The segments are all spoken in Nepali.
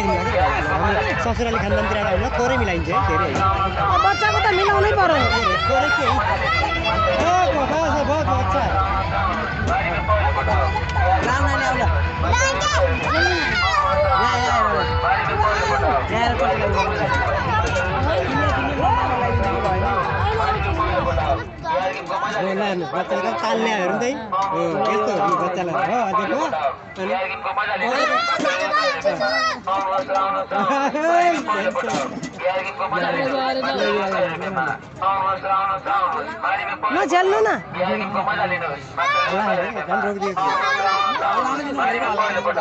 मिलाइदिनु हामी ससुराली खानदानतिर आउँदा थोरै मिलाइन्छ है धेरै बच्चाको त मिलाउनै पर्यो थोरै के बहुत अच्छा लाउन ल्याउला बच्चालाई ताल ल्याएर त यस्तो हो बच्चालाई हो देखो न झेल्नु न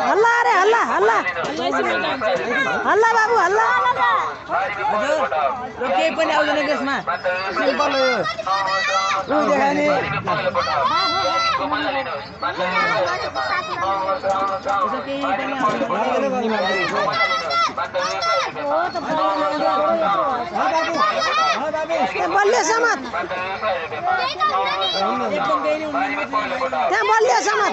हल्ला अरे हल्ला हल्ला हल्ला बाबु हल्ला केही पनि आउँदैन त्यसमा सिम्पल हो बलियो समात त्यहाँ बलियो समात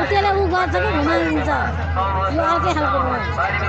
त्यसले ऊ गर्छ कि घुमाइदिन्छ यो अर्कै खालको घुमाइदिन्छ